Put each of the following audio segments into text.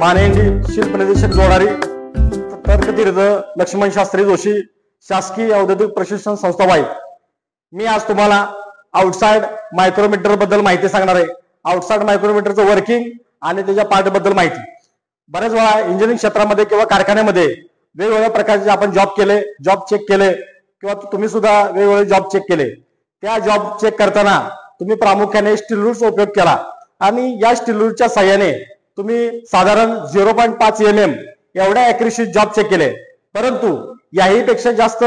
मानेंडी शिल्प निदेशक जोडारी तर्कतीर्थ लक्ष्मण शास्त्री जोशी शासकीय औद्योगिक प्रशिक्षण संस्था वाई। मी आज तुम्हाला आउटसाइड मायक्रोमीटर बद्दल माहिती सांगणार आहे। आउटसाइड मायक्रोमीटरचं वर्किंग आणि त्याच्या पार्ट बद्दल माहिती। बरेच वेळा इंजिनिअरिंग क्षेत्रामध्ये किंवा कारखान्यामध्ये वेगवेगळ्या प्रकारचे आपण जॉब केले, जॉब चेक केले किंवा तुम्ही सुद्धा वेगवेगळे जॉब चेक केले। त्या जॉब चेक करताना तुम्ही प्रामुख्याने स्टील रूलचा उपयोग केला आणि या स्टील रूलच्या सहाय्याने तुम्ही साधारण 0.5 mm एवढ्या ॲक्युरेसी जॉब चेक केले। परंतु याही पेक्षा जास्त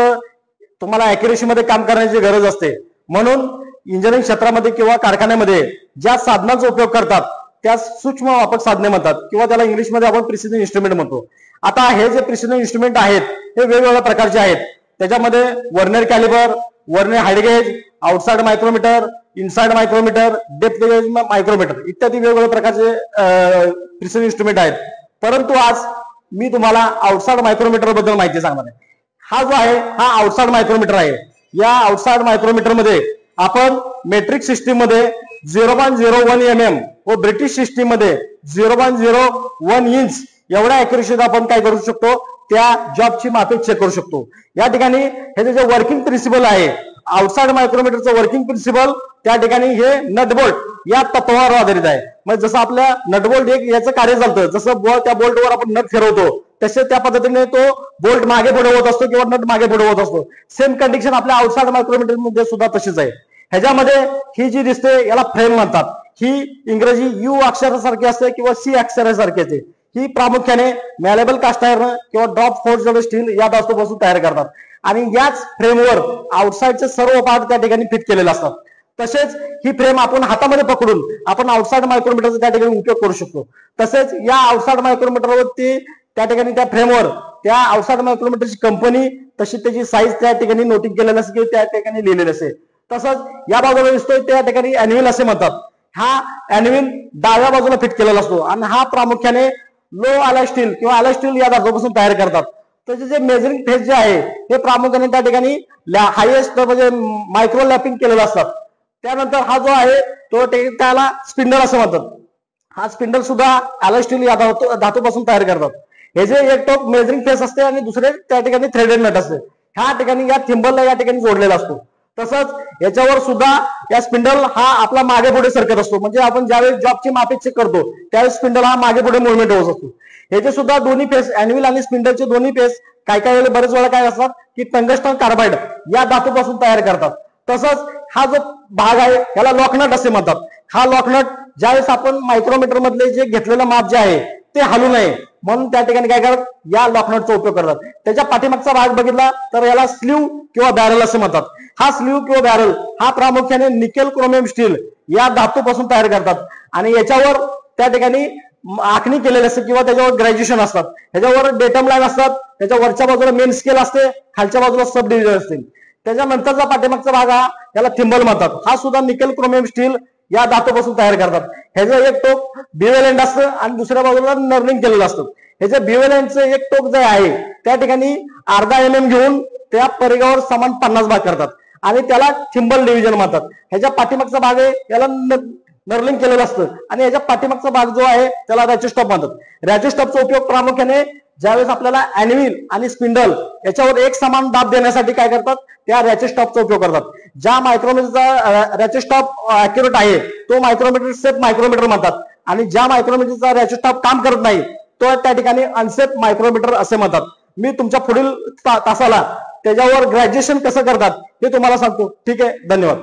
तुम्हाला ॲक्युरेसी मध्ये काम करण्याची गरज असते। म्हणून इंजिनिअरिंग क्षेत्रामध्ये किंवा कारखान्यामध्ये ज्या साधनांचा उपयोग करतात त्या सूक्ष्म मापक साधने म्हणतात किंवा त्याला इंग्लिशमध्ये आपण प्रिसिजन इन्स्ट्रुमेंट म्हणतो। आता हे जे प्रिसिजन इन्स्ट्रुमेंट आहेत हे वेगवेगळ्या प्रकारचे आहेत। त्याच्यामध्ये vernier calibre, vernier height gauge, outside micrometer, inside micrometer, depth gauge micrometer इत्यादी वेगवेगळ्या प्रकारचे प्रिसिजन इन्स्ट्रुमेंट आहेत। परंतु आज मी तुम्हाला आउटसाइड मायक्रोमीटर बद्दल माहिती सांगणार आहे। हा जो आहे हा आउटसाइड मायक्रोमीटर आहे। या आउटसाइड मायक्रोमीटर मध्ये आपण मेट्रिक सिस्टीम मध्ये 0.01 mm व ब्रिटिश सिस्टीम मध्ये 0.01 इंच एवढ्या ॲक्युरेसीत आपण काय करू शकतो, त्या जॉबची मापे चेक करू शकतो। या ठिकाणी हे जे वर्किंग प्रिन्सिपल आहे आउटसाइड मायक्रोमीटरचं वर्किंग प्रिन्सिपल त्या ठिकाणी हे नट बोल्ट या तत्वावर आधारित आहे। म्हणजे जसं आपल्या नट बोल्ट एक याचं कार्य चालतं, जसं त्या बोल्टवर आपण नट फिरवतो तसे त्या पद्धतीने तो बोल्ट मागे पुढे होत असतो किंवा नट मागे पुढे होत असतो। सेम कंडिशन आपल्या आउटसाइड मायक्रोमीटर मध्ये सुद्धा तशीच आहे। ह्याच्यामध्ये ही जी दिसते याला फ्रेम म्हणतात। ही इंग्रजी यू अक्षरासारखी असते किंवा सी अक्षरासारखी असते। ही प्रामुख्याने मॅलेबल कास्ट आयर्न किंवा ड्रॉप फोर्स्ड स्टील या धातूपासून तयार करतात आणि याच फ्रेमवर आउटसाइडचे सर्व पार्ट त्या ठिकाणी फिट केलेले असतात। तसेच ही फ्रेम आपण हातामध्ये पकडून आपण आउटसाइड मायक्रोमीटरचा त्या ठिकाणी उपयोग करू शकतो। तसेच या आउटसाइड मायक्रोमीटरवरती त्या ठिकाणी त्या फ्रेमवर त्या आउटसाइड मायक्रोमीटरची कंपनी तशी त्याची साईज त्या ठिकाणी नोटिंग केलेली असते किंवा त्या ठिकाणी लिहिलेली असते। तसंच या बाजूला दिसतोय त्या ठिकाणी अॅन्युअल असे म्हणतात। हा अॅन्युअल डाव्या बाजूला फिट केलेला असतो आणि हा प्रामुख्याने लो अलाय स्टील किंवा अलाय स्टील या धातूपासून तयार करतात। त्याचे जे मेजरिंग फेस जे आहे हे प्रामुख्याने त्या ठिकाणी हायएस्ट म्हणजे मायक्रो लॅपिंग केलेलं असतात। त्यानंतर हा जो आहे तो त्याला स्पिंडल असं म्हणतात। हा स्पिंडल सुद्धा अलाय स्टील या धातूपासून तयार करतात। हे जे एक टोक मेजरिंग फेस असते आणि दुसरे त्या ठिकाणी थ्रेडेड नट असते। ह्या ठिकाणी या थिंबलला या ठिकाणी जोडलेला असतो। तसंच याच्यावर सुद्धा या स्पिंडल हा आपला मागे पुढे सरकत असतो। म्हणजे आपण ज्यावेळेस जॉबची मापे चेक करतो त्यावेळेस स्पिंडल हा मागे पुढे मुवमेंट होत असतो। याचे सुद्धा दोन्ही फेस अॅन्युअल आणि स्पिंडलचे दोन्ही फेस काय काय वेळेला बरेच वेळा काय असतात की टंगस्टन कार्बाइड या धातूपासून तयार करतात। तसंच हा जो भाग आहे याला लॉकनट असे म्हणतात। हा लॉकनट ज्यावेळेस आपण मायक्रोमीटर मधले जे घेतलेलं माप जे आहे ते हलू नये म्हणून त्या ठिकाणी काय करतात या लॉकनटचा उपयोग करतात। त्याच्या पाठीमागचा भाग बघितला तर याला स्लीव किंवा बॅरल असे म्हणतात। हा स्लीव किंवा बॅरल हा प्रामुख्याने निकेल क्रोमियम स्टील या धातूपासून तयार करतात आणि याच्यावर त्या ठिकाणी आखणी केलेली असते किंवा त्याच्यावर ग्रॅज्युएशन असतात। ह्याच्यावर डेटम लाईन असतात, त्याच्या वरच्या बाजूला मेन स्केल असते, खालच्या बाजूला सब डिव्हिजन असते। त्याच्यानंतरचा पाठीमागचा भाग हा याला थिंबल म्हणतात। हा सुद्धा निकेल क्रोमियम स्टील या धातूपासून तयार करतात। ह्याचं एक टोक बिवेल एंड असतं आणि दुसऱ्या बाजूला नर्लिंग केलेलं असतं। ह्याचं बिवेल एंडचं एक टोक जे आहे त्या ठिकाणी अर्धा mm घेऊन त्या परिघावर समान 50 भाग करतात आणि त्याला थिंबल डिव्हिजन म्हणतात। ह्याच्या पाठीमागचा भाग आहे याला नर्लिंग केलेलं असतं आणि याच्या पाठीमागचा भाग जो आहे त्याला रॅचेस्टॉप म्हणतात। रॅचेस्टॉपचा उपयोग प्रामुख्याने ज्यावेळेस आपल्याला अॅन्युअल आणि स्पिंडल याच्यावर एक समान दाब देण्यासाठी काय करतात त्या रॅचेस्टॉपचा उपयोग करतात। ज्या मायक्रोमीटरचा रॅचेस्टॉप ॲक्युरेट आहे तो मायक्रोमीटर सेफ मायक्रोमीटर म्हणतात आणि ज्या मायक्रोमीटरचा रॅचेस्टॉप काम करत नाही तो त्या ठिकाणी अनसेफ मायक्रोमीटर असे म्हणतात। मी तुमच्या पुढील तासाला त्याच्यावर ग्रॅज्युएशन कसं करतात हे तुम्हाला सांगतो। ठीक आहे, धन्यवाद।